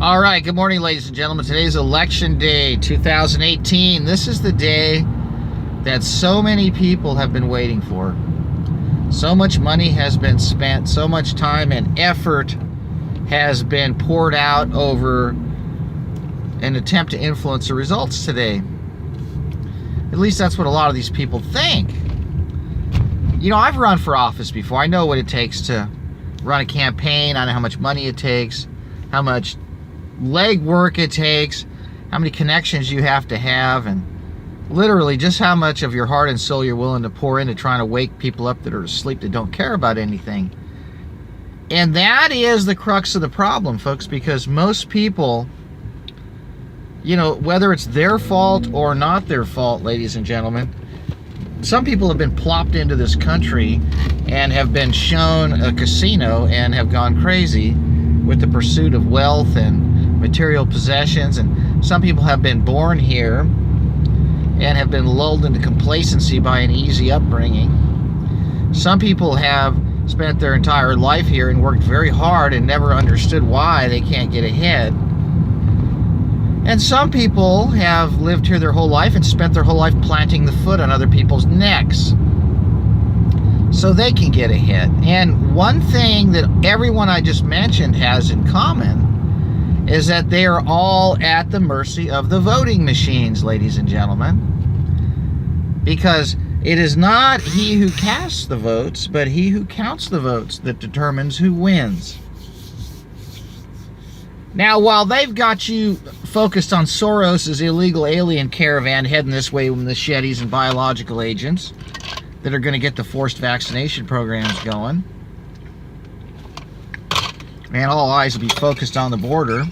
All right, good morning, ladies and gentlemen. Today's election day, 2018. This is the day that so many people have been waiting for. So much money has been spent, so much time and effort has been poured out over an attempt to influence the results today. At least that's what a lot of these people think. You know, I've run for office before. I know what it takes to run a campaign. I know how much money it takes, how much legwork it takes, how many connections you have to have, and literally just how much of your heart and soul you're willing to pour into trying to wake people up that are asleep, that don't care about anything. And that is the crux of the problem, folks, because most people, you know, whether it's their fault or not their fault, ladies and gentlemen, some people have been plopped into this country and have been shown a casino and have gone crazy with the pursuit of wealth and material possessions. And some people have been born here and have been lulled into complacency by an easy upbringing. Some people have spent their entire life here and worked very hard and never understood why they can't get ahead. And some people have lived here their whole life and spent their whole life planting the foot on other people's necks so they can get ahead. And one thing that everyone I just mentioned has in common is that they are all at the mercy of the voting machines, ladies and gentlemen. Because it is not he who casts the votes, but he who counts the votes that determines who wins. Now, while they've got you focused on Soros's illegal alien caravan heading this way with machetes and biological agents that are going to get the forced vaccination programs going, and all eyes will be focused on the border,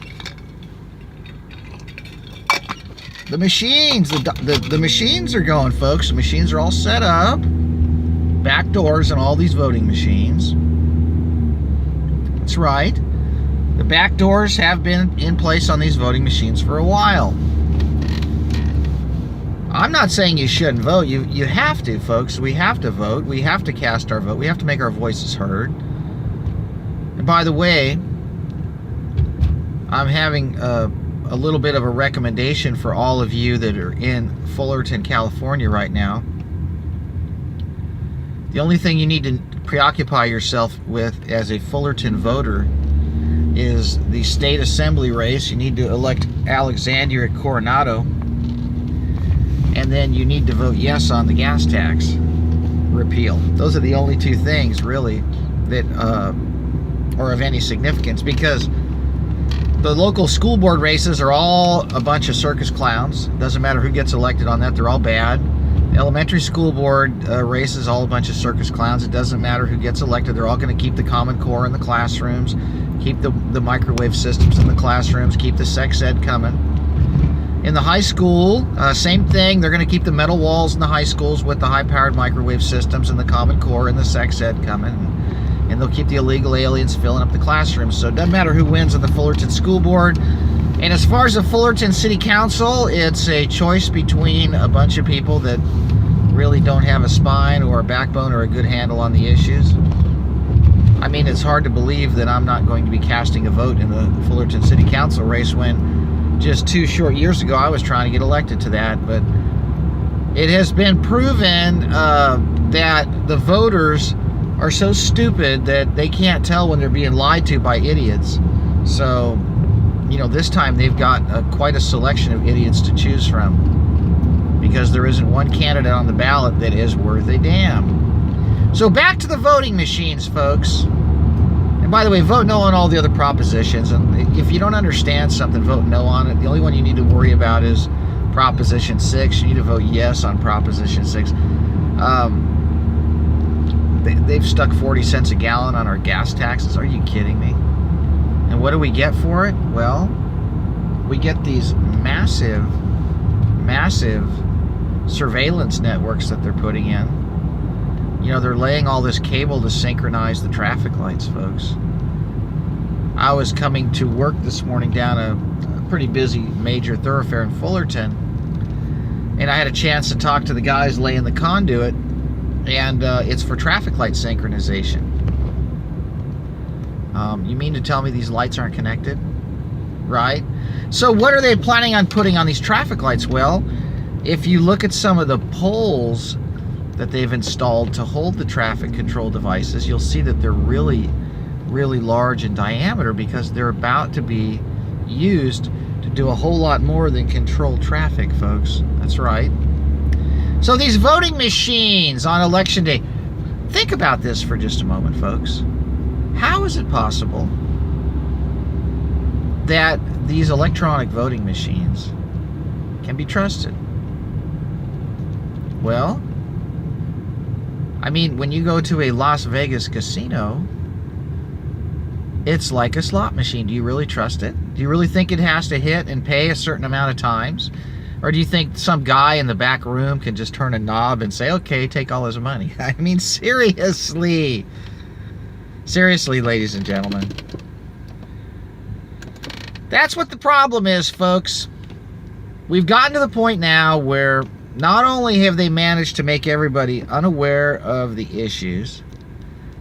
the machines, the machines are going, folks. The machines are all set up, back doors in all these voting machines. That's right. The back doors have been in place on these voting machines for a while. I'm not saying you shouldn't vote. You have to, folks. We have to vote. We have to cast our vote. We have to make our voices heard. And by the way, I'm having a little bit of a recommendation for all of you that are in Fullerton, California right now. The only thing you need to preoccupy yourself with as a Fullerton voter is the state assembly race. You need to elect Alexandria Coronado, and then you need to vote yes on the gas tax repeal. Those are the only two things really that are of any significance, because the local school board races are all a bunch of circus clowns. Doesn't matter who gets elected on that, they're all bad. The elementary school board races, all a bunch of circus clowns. It doesn't matter who gets elected, they're all going to keep the Common Core in the classrooms, keep the microwave systems in the classrooms, keep the sex ed coming. In the high school, same thing. They're going to keep the metal walls in the high schools with the high-powered microwave systems and the Common Core and the sex ed coming. And they'll keep the illegal aliens filling up the classrooms. So it doesn't matter who wins on the Fullerton School Board. And as far as the Fullerton City Council, it's a choice between a bunch of people that really don't have a spine or a backbone or a good handle on the issues. I mean, it's hard to believe that I'm not going to be casting a vote in the Fullerton City Council race when just 2 short years ago I was trying to get elected to that. But it has been proven that the voters are so stupid that they can't tell when they're being lied to by idiots. So, you know, this time they've got quite a selection of idiots to choose from, because there isn't one candidate on the ballot that is worth a damn. So back to the voting machines, folks. And by the way, vote no on all the other propositions. And if you don't understand something, vote no on it. The only one you need to worry about is Proposition 6. You need to vote yes on Proposition 6. They've stuck 40 cents a gallon on our gas taxes. Are you kidding me? And what do we get for it? Well, we get these massive surveillance networks that they're putting in. You know, they're laying all this cable to synchronize the traffic lights, folks. I was coming to work this morning down a pretty busy major thoroughfare in Fullerton, and I had a chance to talk to the guys laying the conduit. And it's for traffic light synchronization. You mean to tell me these lights aren't connected? right? So what are they planning on putting on these traffic lights? Well, if you look at some of the poles that they've installed to hold the traffic control devices, you'll see that they're really, really large in diameter because they're about to be used to do a whole lot more than control traffic, folks. That's right. So these voting machines on election day, think about this for just a moment, folks. How is it possible that these electronic voting machines can be trusted? Well, I mean, when you go to a Las Vegas casino, it's like a slot machine. Do you really trust it? Do you really think it has to hit and pay a certain amount of times? Or do you think some guy in the back room can just turn a knob and say, okay, take all his money? I mean, seriously. Seriously, ladies and gentlemen. That's what the problem is, folks. We've gotten to the point now where not only have they managed to make everybody unaware of the issues,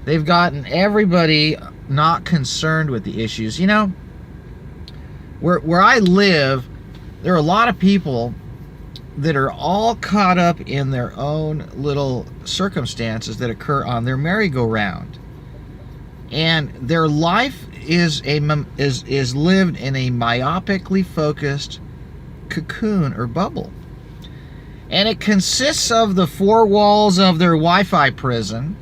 they've gotten everybody not concerned with the issues. You know, where I live, there are a lot of people that are all caught up in their own little circumstances that occur on their merry-go-round. And their life is lived in a myopically focused cocoon or bubble. And it consists of the four walls of their Wi-Fi prison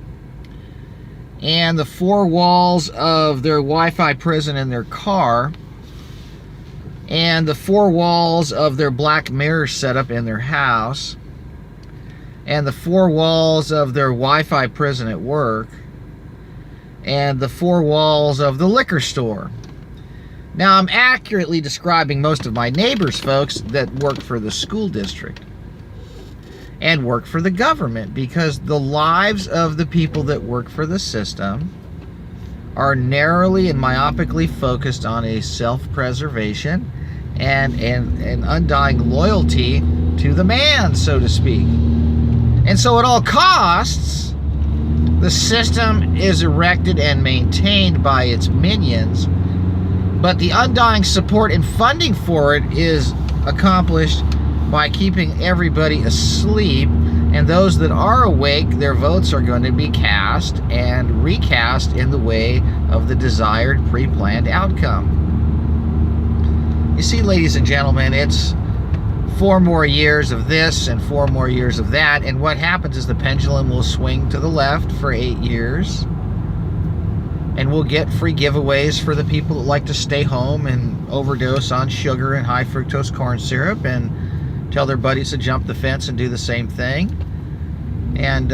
and the four walls of their Wi-Fi prison in their car and the four walls of their Black Mirror setup in their house and the four walls of their Wi-Fi prison at work and the four walls of the liquor store. Now, I'm accurately describing most of my neighbors, folks, that work for the school district and work for the government, because the lives of the people that work for the system are narrowly and myopically focused on a self-preservation and an undying loyalty to the man, so to speak. And so at all costs, the system is erected and maintained by its minions, but the undying support and funding for it is accomplished by keeping everybody asleep, and those that are awake, their votes are going to be cast and recast in the way of the desired pre-planned outcome. You see, ladies and gentlemen, it's 4 more years of this and 4 more years of that, and what happens is the pendulum will swing to the left for 8 years, and we'll get free giveaways for the people that like to stay home and overdose on sugar and high fructose corn syrup and tell their buddies to jump the fence and do the same thing. And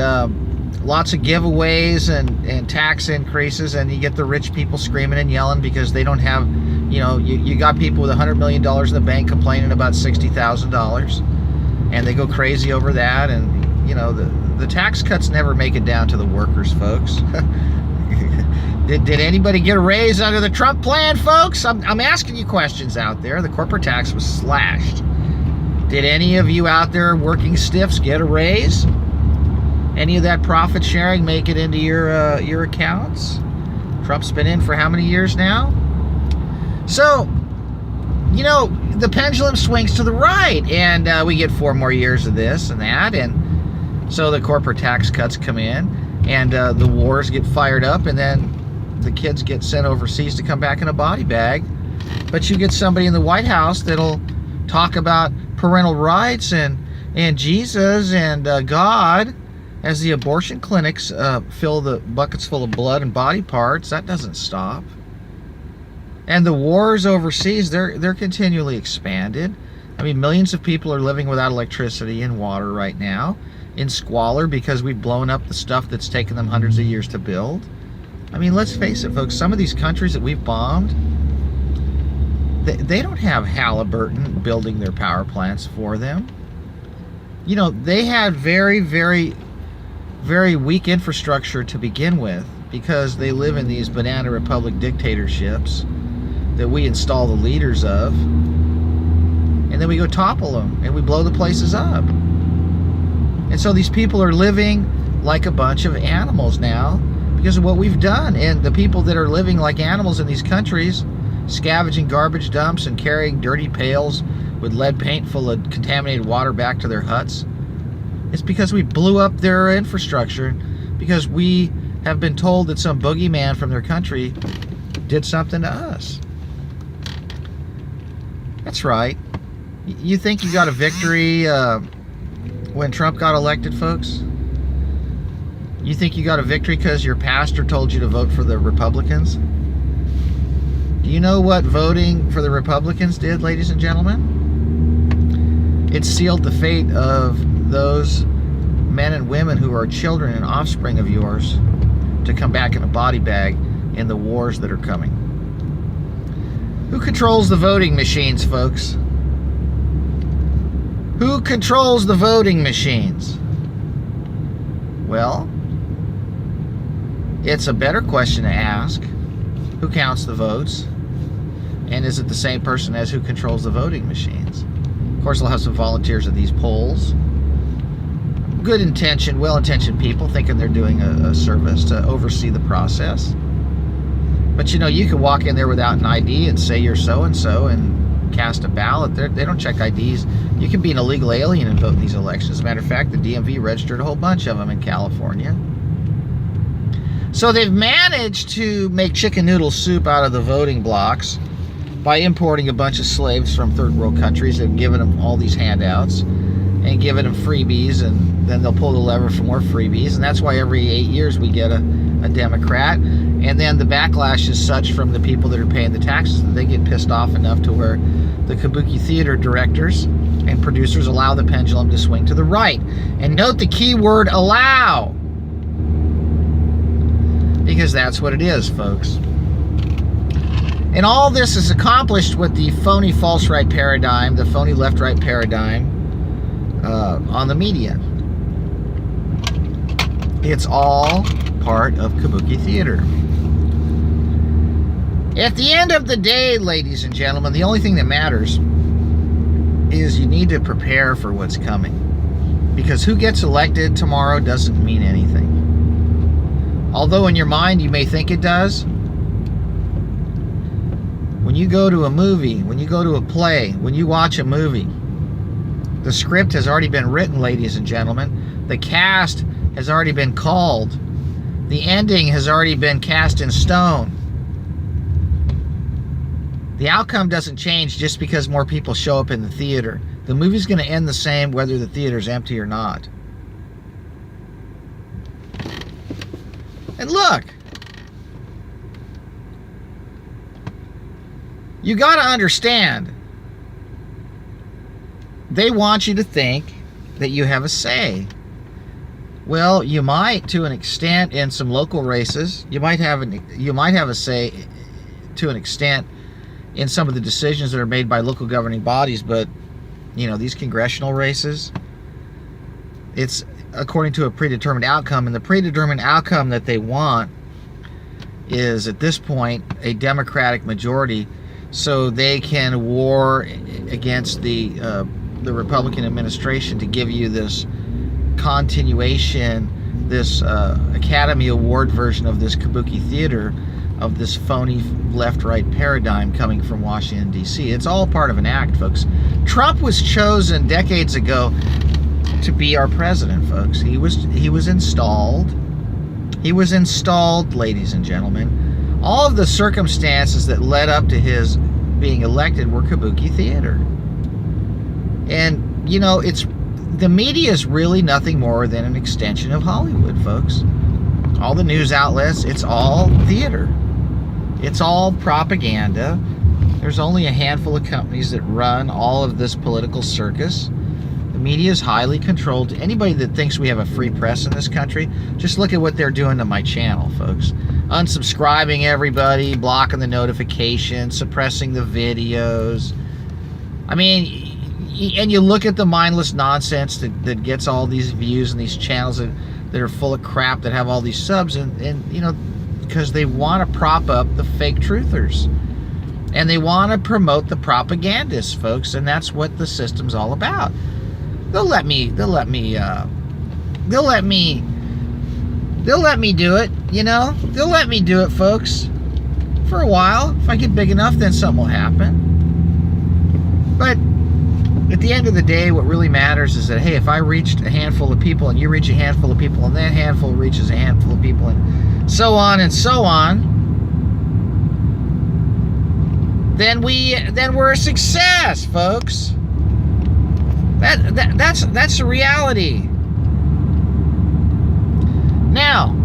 lots of giveaways and tax increases, and you get the rich people screaming and yelling because they don't have, you know, you got people with $100 million in the bank complaining about $60,000, and they go crazy over that. And, you know, the tax cuts never make it down to the workers, folks. Did anybody get a raise under the Trump plan, folks? I'm asking you questions out there. The corporate tax was slashed. Did any of you out there working stiffs get a raise? Any of that profit sharing make it into your accounts? Trump's been in for how many years now? So, you know, the pendulum swings to the right, and we get 4 more years of this and that, and so the corporate tax cuts come in, and the wars get fired up, and then the kids get sent overseas to come back in a body bag. But you get somebody in the White House that'll talk about parental rights and Jesus and God as the abortion clinics fill the buckets full of blood and body parts. That doesn't stop. And the wars overseas, they're continually expanded. I mean, millions of people are living without electricity and water right now, in squalor, because we've blown up the stuff that's taken them hundreds of years to build. I mean, let's face it, folks, some of these countries that we've bombed, they don't have Halliburton building their power plants for them. You know, they had very, very, very weak infrastructure to begin with, because they live in these banana republic dictatorships that we install the leaders of, and then we go topple them and we blow the places up. And so these people are living like a bunch of animals now because of what we've done. And the people that are living like animals in these countries scavenging garbage dumps and carrying dirty pails with lead paint full of contaminated water back to their huts? It's because we blew up their infrastructure, because we have been told that some boogeyman from their country did something to us. That's right. You think you got a victory when Trump got elected, folks? You think you got a victory because your pastor told you to vote for the Republicans? Do you know what voting for the Republicans did, ladies and gentlemen? It sealed the fate of those men and women who are children and offspring of yours to come back in a body bag in the wars that are coming. Who controls the voting machines, folks? Who controls the voting machines? Well, it's a better question to ask. Who counts the votes? And is it the same person as who controls the voting machines? Of course, they'll have some volunteers at these polls. Good intentioned, well-intentioned people thinking they're doing a service to oversee the process. But you know, you can walk in there without an ID and say you're so-and-so and cast a ballot. They don't check IDs. You can be an illegal alien and vote in these elections. As a matter of fact, the DMV registered a whole bunch of them in California. So they've managed to make chicken noodle soup out of the voting blocks by importing a bunch of slaves from third world countries and giving them all these handouts and giving them freebies, and then they'll pull the lever for more freebies. And that's why every 8 years we get a Democrat. And then the backlash is such from the people that are paying the taxes that they get pissed off enough to where the kabuki theater directors and producers allow the pendulum to swing to the right. And note the key word, allow. Because that's what it is, folks. And all this is accomplished with the phony false right paradigm, the phony left right paradigm on the media. It's all part of kabuki theater. At the end of the day, ladies and gentlemen, the only thing that matters is you need to prepare for what's coming. Because who gets elected tomorrow doesn't mean anything. Although in your mind you may think it does. When you go to a movie, when you go to a play, when you watch a movie, the script has already been written, ladies and gentlemen. The cast has already been called. The ending has already been cast in stone. The outcome doesn't change just because more people show up in the theater. The movie's going to end the same whether the theater's empty or not. And look, you got to understand, they want you to think that you have a say. Well, you might, to an extent, in some local races. You might have a say to an extent in some of the decisions that are made by local governing bodies, but you know, these congressional races, it's according to a predetermined outcome, and the predetermined outcome that they want is, at this point, a Democratic majority, so they can war against the Republican administration to give you this continuation, this Academy Award version of this kabuki theater, of this phony left-right paradigm coming from Washington, D.C. It's all part of an act, folks. Trump was chosen decades ago to be our president, folks. He was installed. He was installed, ladies and gentlemen. All of the circumstances that led up to his being elected were kabuki theater. And, you know, the media is really nothing more than an extension of Hollywood, folks. All the news outlets, it's all theater. It's all propaganda. There's only a handful of companies that run all of this political circus. The media is highly controlled. Anybody that thinks we have a free press in this country, just look at what they're doing to my channel, folks. Unsubscribing everybody, blocking the notifications, suppressing the videos. I mean, and you look at the mindless nonsense that gets all these views and these channels that are full of crap, that have all these subs, and you know, because they want to prop up the fake truthers. And they want to promote the propagandists, folks, and that's what the system's all about. They'll let me do it, you know? They'll let me do it, folks. For a while. If I get big enough, then something will happen. But at the end of the day, what really matters is that, hey, if I reached a handful of people and you reach a handful of people and that handful reaches a handful of people and so on, then we're a success, folks. That's the reality. Now,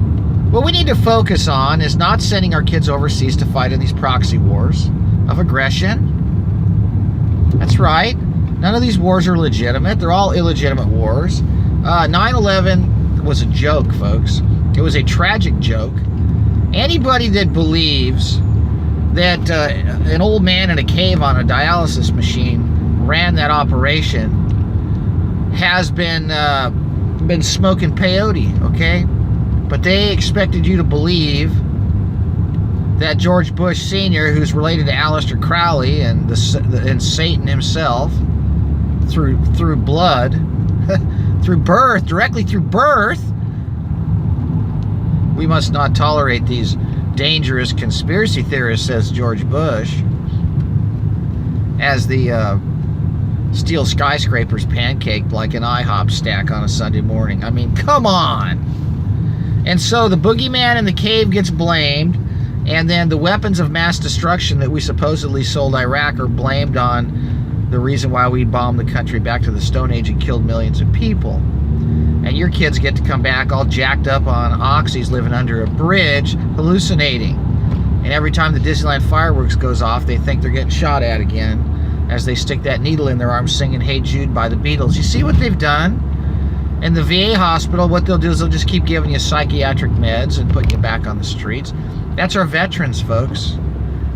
what we need to focus on is not sending our kids overseas to fight in these proxy wars of aggression. That's right. None of these wars are legitimate. They're all illegitimate wars. 9/11 was a joke, folks. It was a tragic joke. Anybody that believes that an old man in a cave on a dialysis machine ran that operation has been smoking peyote, okay? But they expected you to believe that George Bush Sr., who's related to Aleister Crowley and Satan himself, through blood, through birth, directly through birth, we must not tolerate these dangerous conspiracy theorists, says George Bush, as the steel skyscrapers pancaked like an IHOP stack on a Sunday morning. I mean, come on. And so the boogeyman in the cave gets blamed, and then the weapons of mass destruction that we supposedly sold Iraq are blamed on the reason why we bombed the country back to the Stone Age and killed millions of people. And your kids get to come back all jacked up on oxys, living under a bridge, hallucinating. And every time the Disneyland fireworks goes off, they think they're getting shot at again as they stick that needle in their arm singing Hey Jude by the Beatles. You see what they've done? In the VA hospital, what they'll do is they'll just keep giving you psychiatric meds and putting you back on the streets. That's our veterans, folks.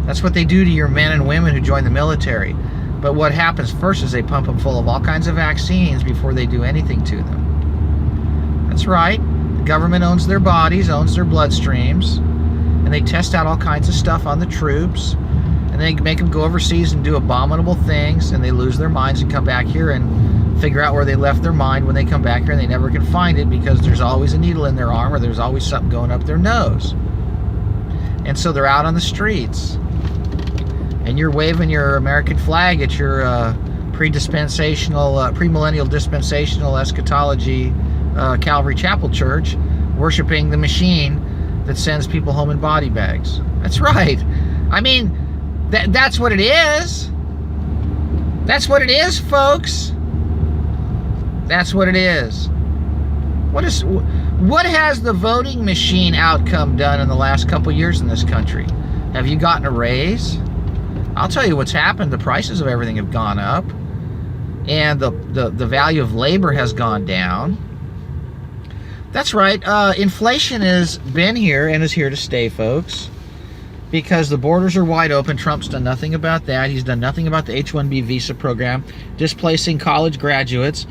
That's what they do to your men and women who join the military. But what happens first is they pump them full of all kinds of vaccines before they do anything to them. That's right. The government owns their bodies, owns their bloodstreams, and they test out all kinds of stuff on the troops, and they make them go overseas and do abominable things, and they lose their minds and come back here and figure out where they left their mind when they come back here, and they never can find it because there's always a needle in their arm or there's always something going up their nose. And so they're out on the streets, and you're waving your American flag at your premillennial dispensational eschatology Calvary Chapel Church, worshiping the machine that sends people home in body bags. That's right. I mean, that's what it is. That's what it is, folks. That's what it is. What has the voting machine outcome done in the last couple years in this country? Have you gotten a raise? I'll tell you what's happened. The prices of everything have gone up, and the value of labor has gone down. That's right. Inflation has been here and is here to stay, folks, because the borders are wide open. Trump's done nothing about that. He's done nothing about the H-1B visa program, displacing college graduates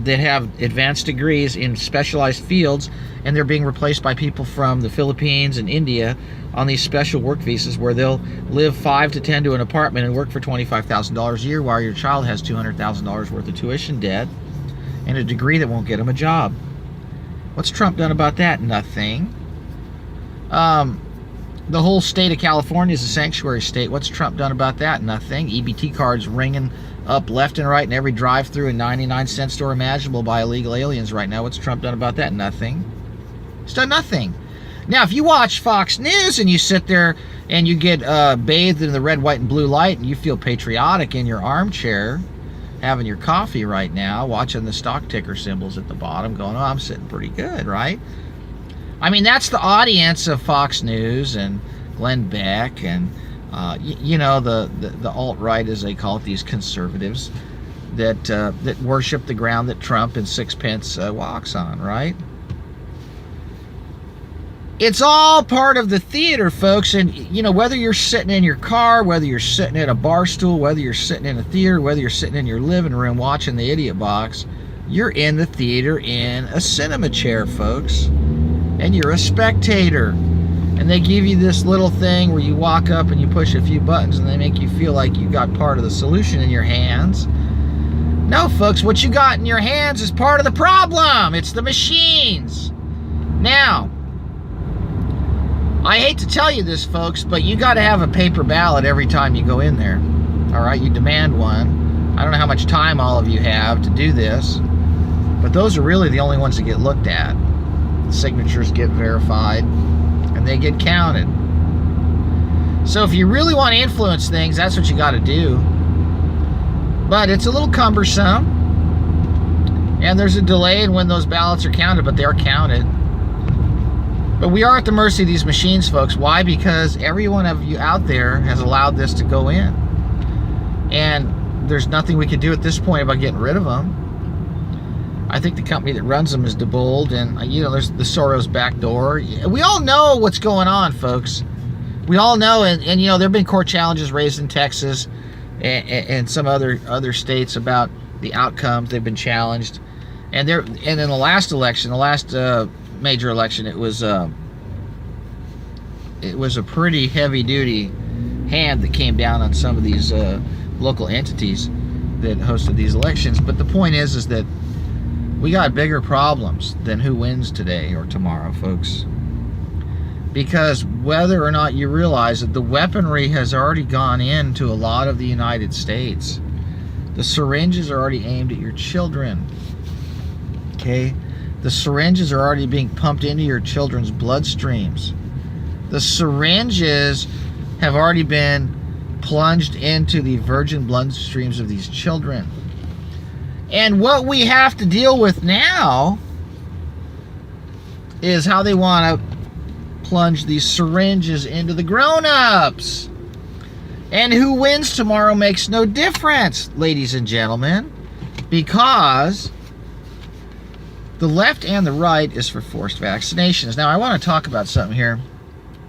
that have advanced degrees in specialized fields, and they're being replaced by people from the Philippines and India on these special work visas where they'll live 5 to 10 to an apartment and work for $25,000 a year while your child has $200,000 worth of tuition debt and a degree that won't get them a job. What's Trump done about that? Nothing. The whole state of California is a sanctuary state. What's Trump done about that? Nothing. EBT cards ringing up left and right in every drive-through and 99-cent store imaginable by illegal aliens right now. What's Trump done about that? Nothing. He's done nothing. Now, if you watch Fox News and you sit there and you get bathed in the red, white, and blue light and you feel patriotic in your armchair, having your coffee right now, watching the stock ticker symbols at the bottom, going, oh, I'm sitting pretty good, right? I mean, that's the audience of Fox News and Glenn Beck and you know, the alt-right, as they call it, these conservatives that worship the ground that Trump and Sixpence walks on, right? It's all part of the theater, folks. And, you know, whether you're sitting in your car, whether you're sitting at a bar stool, whether you're sitting in a theater, whether you're sitting in your living room watching the Idiot Box, you're in the theater in a cinema chair, folks. And you're a spectator. And they give you this little thing where you walk up and you push a few buttons and they make you feel like you got part of the solution in your hands. No, folks, what you got in your hands is part of the problem. It's the machines. Now, I hate to tell you this, folks, but you got to have a paper ballot every time you go in there. All right, you demand one. I don't know how much time all of you have to do this, but those are really the only ones that get looked at. The signatures get verified, and they get counted. So if you really want to influence things, that's what you got to do. But it's a little cumbersome, and there's a delay in when those ballots are counted, but they're counted. But we are at the mercy of these machines, folks. Why? Because every one of you out there has allowed this to go in. And there's nothing we can do at this point about getting rid of them. I think the company that runs them is Diebold, and you know, there's the Soros back door. We all know what's going on, folks. We all know, and you know, there have been court challenges raised in Texas and some other states about the outcomes. They've been challenged, and in the last election, the last major election, it was a pretty heavy-duty hand that came down on some of these local entities that hosted these elections. But the point is that we got bigger problems than who wins today or tomorrow, folks. Because whether or not you realize that the weaponry has already gone into a lot of the United States. The syringes are already aimed at your children. Okay? The syringes are already being pumped into your children's bloodstreams. The syringes have already been plunged into the virgin bloodstreams of these children. And what we have to deal with now is how they want to plunge these syringes into the grown-ups. And who wins tomorrow makes no difference, ladies and gentlemen, because the left and the right is for forced vaccinations. Now, I want to talk about something here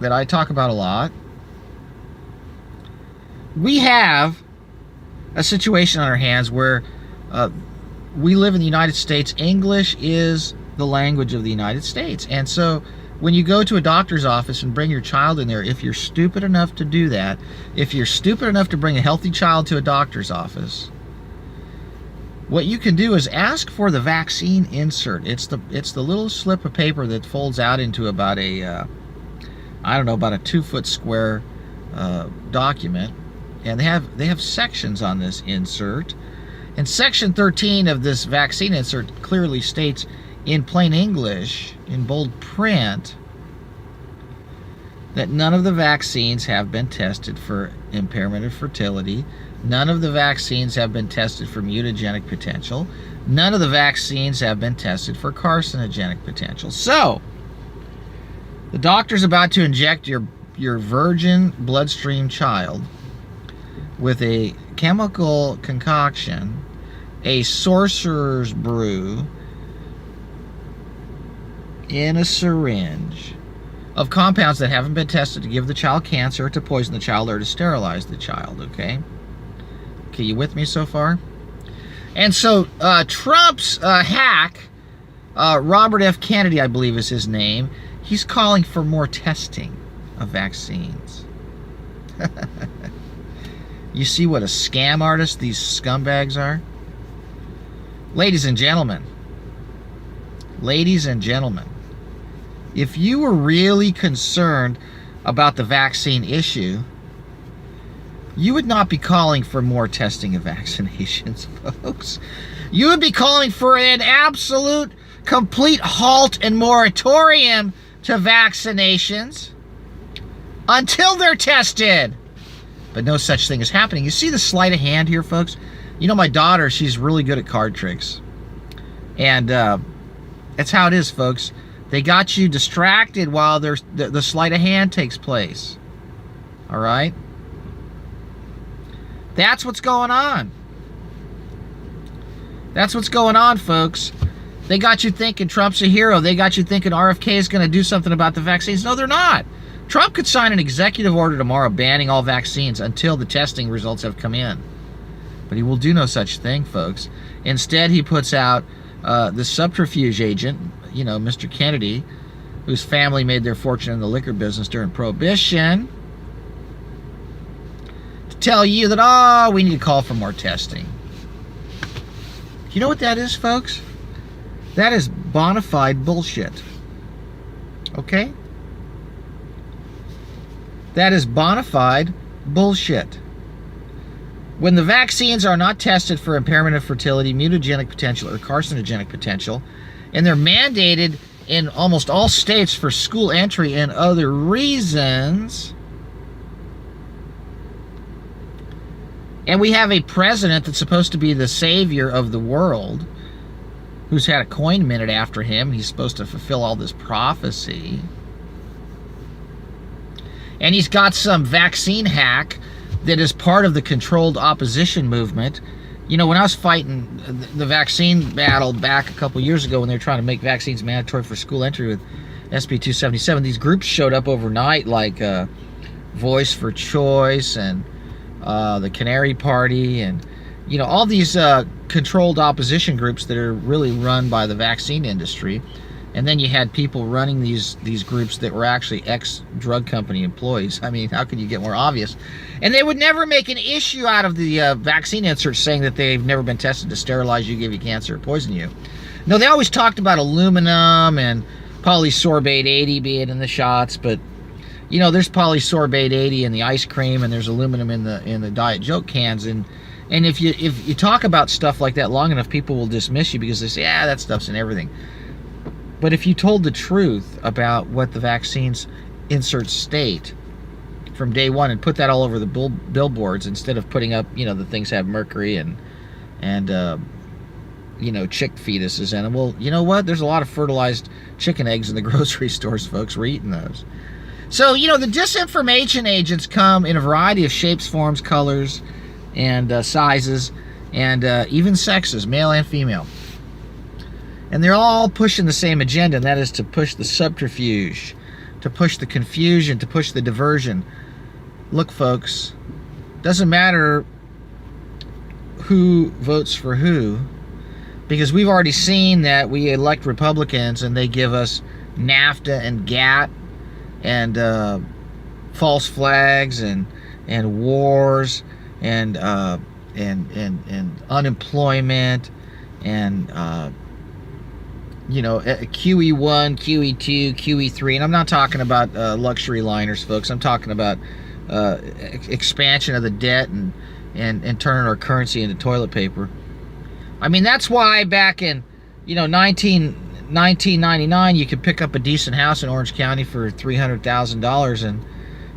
that I talk about a lot. We have a situation on our hands where we live in the United States. English is the language of the United States. And so when you go to a doctor's office and bring your child in there, if you're stupid enough to do that, if you're stupid enough to bring a healthy child to a doctor's office, what you can do is ask for the vaccine insert. It's the little slip of paper that folds out into about a, about a 2-foot square document. And they have sections on this insert. And section 13 of this vaccine insert clearly states in plain English, in bold print, that none of the vaccines have been tested for impairment of fertility. None of the vaccines have been tested for mutagenic potential. None of the vaccines have been tested for carcinogenic potential. So, the doctor's about to inject your virgin bloodstream child with a chemical concoction, a sorcerer's brew, in a syringe of compounds that haven't been tested to give the child cancer, or to poison the child, or to sterilize the child, okay? Okay, you with me so far? And so Trump's hack, Robert F. Kennedy, I believe is his name, he's calling for more testing of vaccines. You see what a scam artist these scumbags are? Ladies and gentlemen, if you were really concerned about the vaccine issue, you would not be calling for more testing of vaccinations, folks. You would be calling for an absolute, complete halt and moratorium to vaccinations until they're tested. But no such thing is happening. You see the sleight of hand here, folks? You know, my daughter, she's really good at card tricks. And that's how it is, folks. They got you distracted while the sleight of hand takes place. All right? That's what's going on. That's what's going on, folks. They got you thinking Trump's a hero. They got you thinking RFK is going to do something about the vaccines. No, they're not. Trump could sign an executive order tomorrow banning all vaccines until the testing results have come in. But he will do no such thing, folks. Instead, he puts out the subterfuge agent, you know, Mr. Kennedy, whose family made their fortune in the liquor business during Prohibition, to tell you that, oh, we need to call for more testing. You know what that is, folks? That is bona fide bullshit. Okay? That is bona fide bullshit. When the vaccines are not tested for impairment of fertility, mutagenic potential, or carcinogenic potential, and they're mandated in almost all states for school entry and other reasons, and we have a president that's supposed to be the savior of the world, who's had a coin minute after him. He's supposed to fulfill all this prophecy. And he's got some vaccine hack that is part of the controlled opposition movement. You know, when I was fighting the vaccine battle back a couple years ago when they were trying to make vaccines mandatory for school entry with SB 277, these groups showed up overnight like Voice for Choice and the Canary Party and, you know, all these controlled opposition groups that are really run by the vaccine industry. And then you had people running these groups that were actually ex-drug company employees. I mean, how could you get more obvious? And they would never make an issue out of the vaccine inserts saying that they've never been tested to sterilize you, give you cancer, or poison you. No, they always talked about aluminum and polysorbate 80 being in the shots, but, you know, there's polysorbate 80 in the ice cream, and there's aluminum in the Diet Joke cans. And if you talk about stuff like that long enough, people will dismiss you because they say, yeah, that stuff's in everything. But if you told the truth about what the vaccines inserts state from day one and put that all over the billboards instead of putting up, you know, the things have mercury and you know, chick fetuses in them, well, you know what? There's a lot of fertilized chicken eggs in the grocery stores, folks. We're eating those. So, you know, the disinformation agents come in a variety of shapes, forms, colors, and sizes, and even sexes, male and female. And they're all pushing the same agenda, and that is to push the subterfuge, to push the confusion, to push the diversion. Look, folks, doesn't matter who votes for who, because we've already seen that we elect Republicans and they give us NAFTA and GATT and false flags and wars and unemployment and you know, QE1, QE2, QE3, and I'm not talking about luxury liners, folks. I'm talking about expansion of the debt and turning our currency into toilet paper. I mean, that's why back in, you know, 1999, you could pick up a decent house in Orange County for $300,000,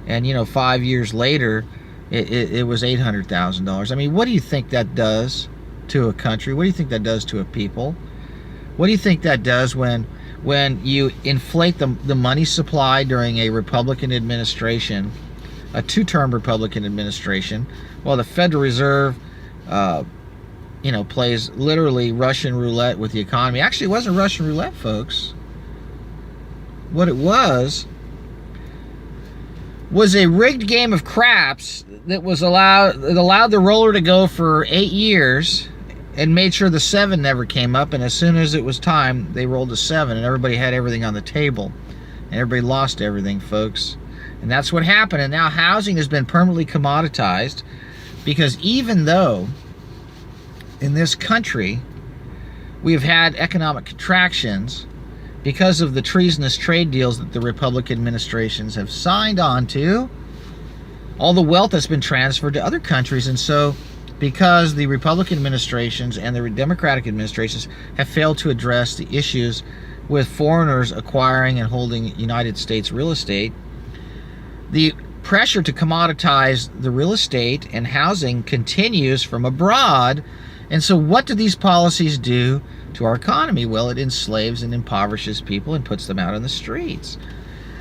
and you know, 5 years later, it was $800,000. I mean, what do you think that does to a country? What do you think that does to a people? What do you think that does when you inflate the money supply during a Republican administration, a two-term Republican administration, while the Federal Reserve, you know, plays literally Russian roulette with the economy? Actually, it wasn't Russian roulette, folks. What it was a rigged game of craps that allowed the roller to go for 8 years and made sure the 7 never came up, and as soon as it was time, they rolled a 7, and everybody had everything on the table, and everybody lost everything, folks. And that's what happened. And now housing has been permanently commoditized, because even though in this country we have had economic contractions because of the treasonous trade deals that the Republican administrations have signed on to, all the wealth has been transferred to other countries. And so because the Republican administrations and the Democratic administrations have failed to address the issues with foreigners acquiring and holding United States real estate, the pressure to commoditize the real estate and housing continues from abroad. And so what do these policies do to our economy? Well, it enslaves and impoverishes people and puts them out on the streets.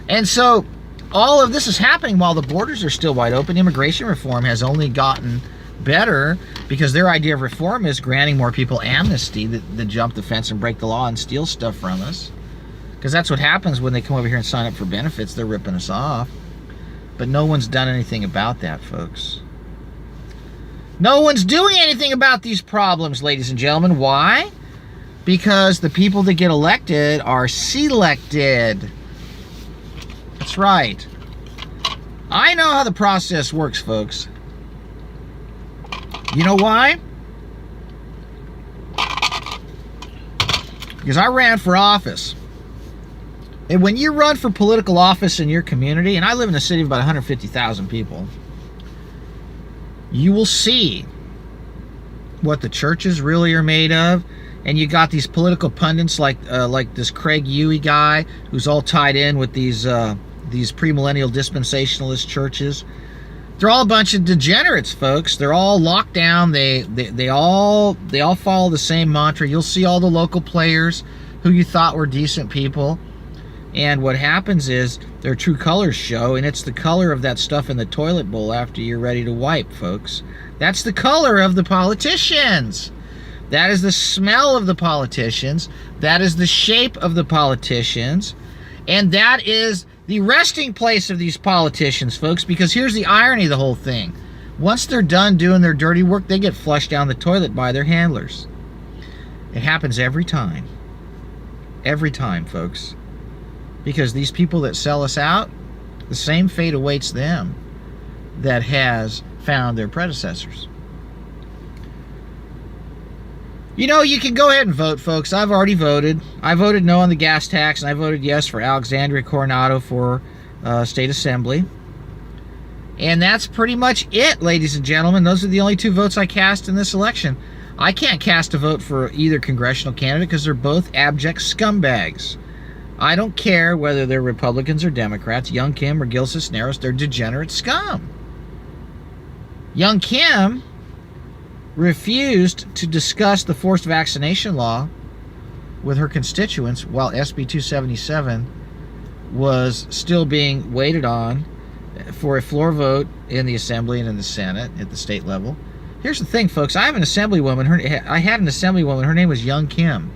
And so all of this is happening while the borders are still wide open. Immigration reform has only gotten better because their idea of reform is granting more people amnesty that jump the fence and break the law and steal stuff from us. Because that's what happens when they come over here and sign up for benefits. They're ripping us off. But no one's done anything about that, folks. No one's doing anything about these problems, ladies and gentlemen. Why? Because the people that get elected are selected. That's right. I know how the process works, folks. You know why? Because I ran for office And when you run for political office in your community, and I live in a city of about 150,000 people, you will see what the churches really are made of. And you got these political pundits like this Craig Huey guy, who's all tied in with these premillennial dispensationalist churches. They're all a bunch of degenerates, folks. They're all locked down. They all follow the same mantra. You'll see all the local players who you thought were decent people, and what happens is their true colors show, and it's the color of that stuff in the toilet bowl after you're ready to wipe, folks. That's the color of the politicians. That is the smell of the politicians. That is the shape of the politicians. And that is the resting place of these politicians, folks, because here's the irony of the whole thing. Once they're done doing their dirty work, they get flushed down the toilet by their handlers. It happens every time. Every time, folks. Because these people that sell us out, the same fate awaits them that has found their predecessors. You know, you can go ahead and vote, folks. I've already voted. I voted no on the gas tax, and I voted yes for Alexandria Coronado for State Assembly. And that's pretty much it, ladies and gentlemen. Those are the only two votes I cast in this election. I can't cast a vote for either congressional candidate because they're both abject scumbags. I don't care whether they're Republicans or Democrats, Young Kim or Gil Cisneros, they're degenerate scum. Young Kim refused to discuss the forced vaccination law with her constituents while SB 277 was still being waited on for a floor vote in the Assembly and in the Senate at the state level. Here's the thing, folks. I had an Assemblywoman. Her name was Young Kim.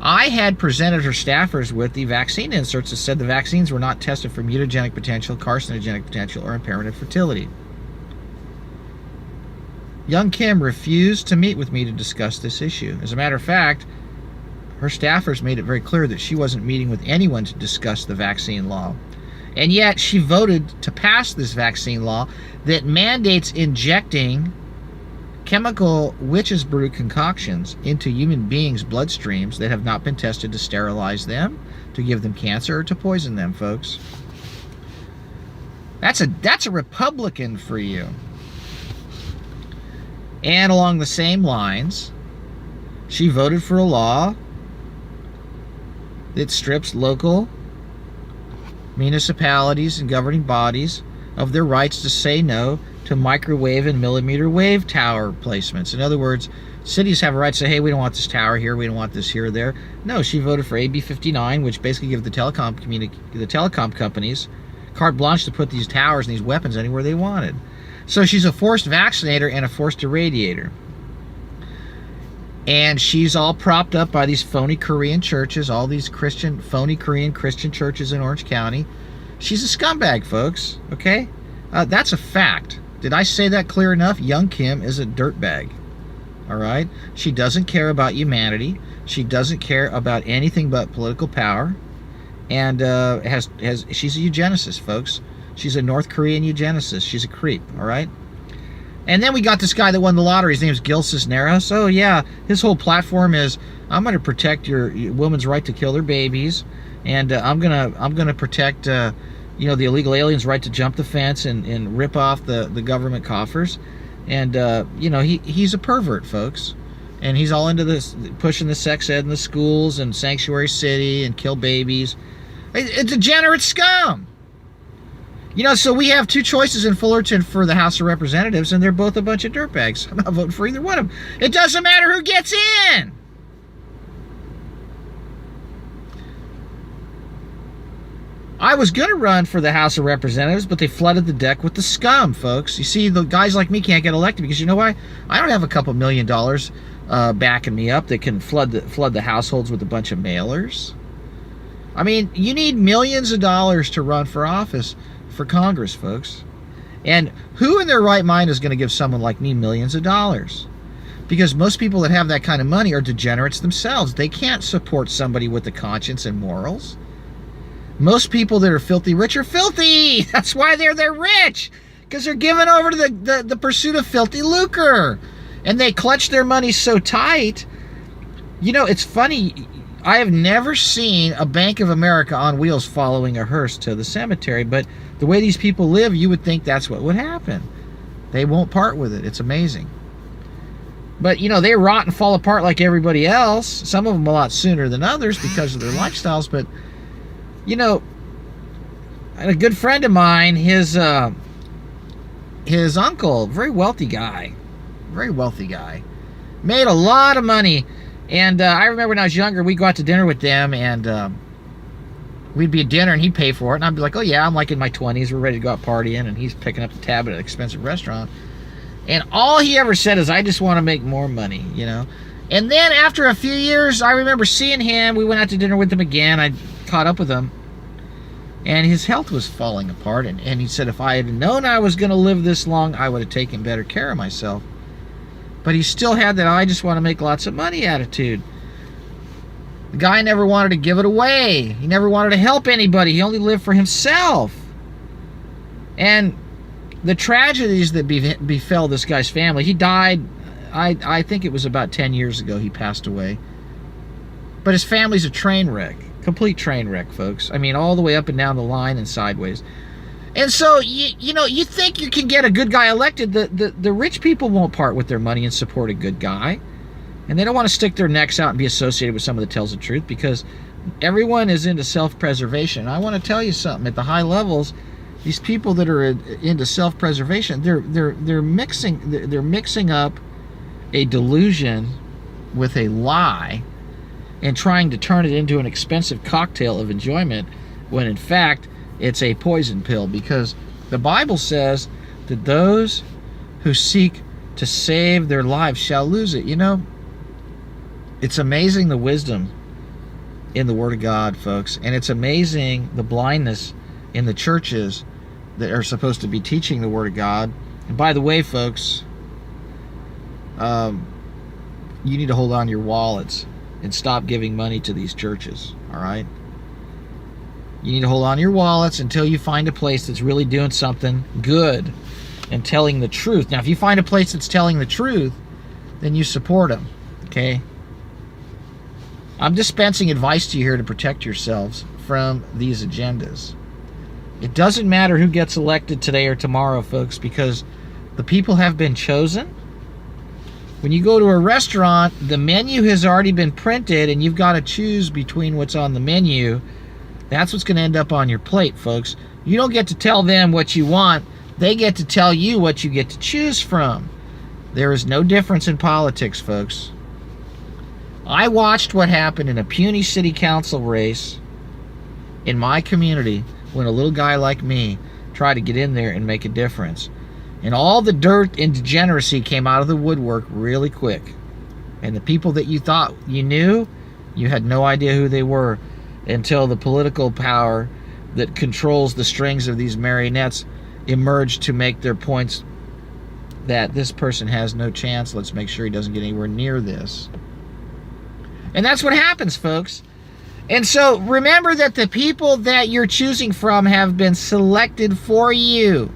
I had presented her staffers with the vaccine inserts that said the vaccines were not tested for mutagenic potential, carcinogenic potential, or imperative fertility. Young Kim refused to meet with me to discuss this issue. As a matter of fact, her staffers made it very clear that she wasn't meeting with anyone to discuss the vaccine law. And yet she voted to pass this vaccine law that mandates injecting chemical witch's brew concoctions into human beings' bloodstreams that have not been tested to sterilize them, to give them cancer, or to poison them, folks. That's a Republican for you. And along the same lines, she voted for a law that strips local municipalities and governing bodies of their rights to say no to microwave and millimeter wave tower placements. In other words, cities have a right to say, hey, we don't want this tower here, we don't want this here or there. No, she voted for AB 59, which basically gives the telecom companies carte blanche to put these towers and these weapons anywhere they wanted. So she's a forced vaccinator and a forced irradiator. And she's all propped up by these phony Korean churches, all these phony Korean Christian churches in Orange County. She's a scumbag, folks, okay? That's a fact. Did I say that clear enough? Young Kim is a dirtbag, all right? She doesn't care about humanity. She doesn't care about anything but political power. And she's a eugenicist, folks. She's a North Korean eugenicist. She's a creep, all right? And then we got this guy that won the lottery. His name's Gil Cisneros. Oh, yeah, his whole platform is, I'm going to protect your woman's right to kill their babies, and I'm gonna protect the illegal aliens' right to jump the fence and rip off the government coffers. And he's a pervert, folks. And he's all into this, pushing the sex ed in the schools and sanctuary city and kill babies. It's a degenerate scum. So we have two choices in Fullerton for the House of Representatives, and they're both a bunch of dirtbags. I'm not voting for either one of them. It doesn't matter who gets in. I was going to run for the House of Representatives, but they flooded the deck with the scum, folks. You see, the guys like me can't get elected because you know why? I don't have a couple $1 million backing me up that can flood the households with a bunch of mailers. I mean, you need millions of dollars to run for office, for Congress, folks. And who in their right mind is going to give someone like me millions of dollars? Because most people that have that kind of money are degenerates themselves. They can't support somebody with a conscience and morals. Most people that are filthy rich are filthy. That's why they're rich. Because they're given over to the pursuit of filthy lucre. And they clutch their money so tight. It's funny. I have never seen a Bank of America on wheels following a hearse to the cemetery, but the way these people live, you would think that's what would happen. They won't part with it. It's amazing. But, you know, they rot and fall apart like everybody else. Some of them a lot sooner than others because of their lifestyles. But, you know, a good friend of mine, his uncle, very wealthy guy, made a lot of money. And I remember when I was younger, we'd go out to dinner with them, and we'd be at dinner, and he'd pay for it. And I'd be like, oh, yeah, I'm like in my 20s. We're ready to go out partying, and he's picking up the tab at an expensive restaurant. And all he ever said is, I just want to make more money, you know. And then after a few years, I remember seeing him. We went out to dinner with him again. I caught up with him. And his health was falling apart. And he said, if I had known I was going to live this long, I would have taken better care of myself. But he still had that I just want to make lots of money attitude. The guy never wanted to give it away. He never wanted to help anybody. He only lived for himself. And the tragedies that befell this guy's family, he died, I think it was about 10 years ago he passed away. But his family's a train wreck. Complete train wreck, folks. I mean, all the way up and down the line and sideways. And so, you know, you think you can get a good guy elected. The rich people won't part with their money and support a good guy. And they don't want to stick their necks out and be associated with someone that tells the truth, because everyone is into self-preservation. I want to tell you something. At the high levels, these people that are into self-preservation, they're mixing up a delusion with a lie and trying to turn it into an expensive cocktail of enjoyment, when in fact it's a poison pill. Because the Bible says that those who seek to save their lives shall lose it. You know, it's amazing the wisdom in the Word of God, folks, and it's amazing the blindness in the churches that are supposed to be teaching the Word of God. And by the way, folks, you need to hold on to your wallets and stop giving money to these churches, all right? You need to hold on to your wallets until you find a place that's really doing something good and telling the truth. Now, if you find a place that's telling the truth, then you support them, okay? I'm dispensing advice to you here to protect yourselves from these agendas. It doesn't matter who gets elected today or tomorrow, folks, because the people have been chosen. When you go to a restaurant, the menu has already been printed, and you've got to choose between what's on the menu. That's what's going to end up on your plate, folks. You don't get to tell them what you want. They get to tell you what you get to choose from. There is no difference in politics, folks. I watched what happened in a puny city council race in my community when a little guy like me tried to get in there and make a difference. And all the dirt and degeneracy came out of the woodwork really quick. And the people that you thought you knew, you had no idea who they were, until the political power that controls the strings of these marionettes emerged to make their points that this person has no chance. Let's make sure he doesn't get anywhere near this. And that's what happens, folks. And so remember that the people that you're choosing from have been selected for you.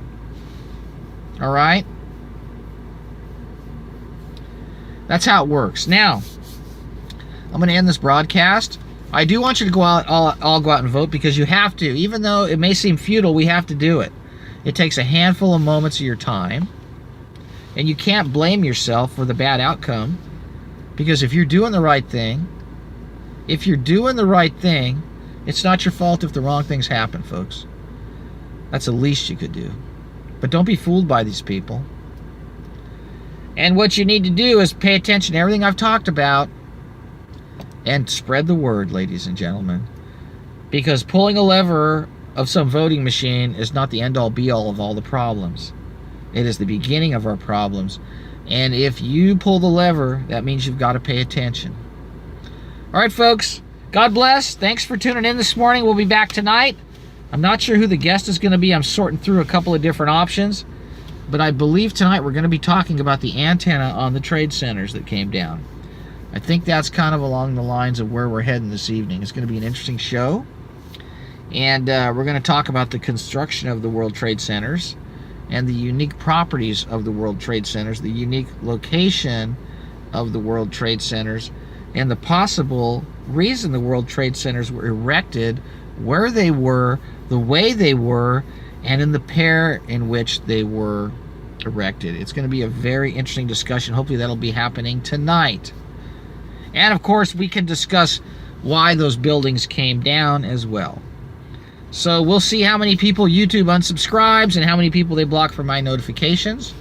All right? That's how it works. Now, I'm going to end this broadcast. I do want you to go out, all go out and vote, because you have to. Even though it may seem futile, we have to do it. It takes a handful of moments of your time. And you can't blame yourself for the bad outcome. Because if you're doing the right thing, it's not your fault if the wrong things happen, folks. That's the least you could do. But don't be fooled by these people. And what you need to do is pay attention to everything I've talked about and spread the word, ladies and gentlemen. Because pulling a lever of some voting machine is not the end-all be-all of all the problems. It is the beginning of our problems. And if you pull the lever, that means you've got to pay attention. All right, folks. God bless. Thanks for tuning in this morning. We'll be back tonight. I'm not sure who the guest is going to be. I'm sorting through a couple of different options. But I believe tonight we're going to be talking about the antenna on the trade centers that came down. I think that's kind of along the lines of where we're heading this evening. It's going to be an interesting show. And we're going to talk about the construction of the World Trade Centers and the unique properties of the World Trade Centers, the unique location of the World Trade Centers, and the possible reason the World Trade Centers were erected, where they were, the way they were, and in the pair in which they were erected. It's going to be a very interesting discussion. Hopefully that'll be happening tonight. And of course, we can discuss why those buildings came down as well. So we'll see how many people YouTube unsubscribes and how many people they block from my notifications.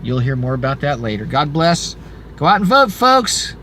You'll hear more about that later. God bless. Go out and vote, folks.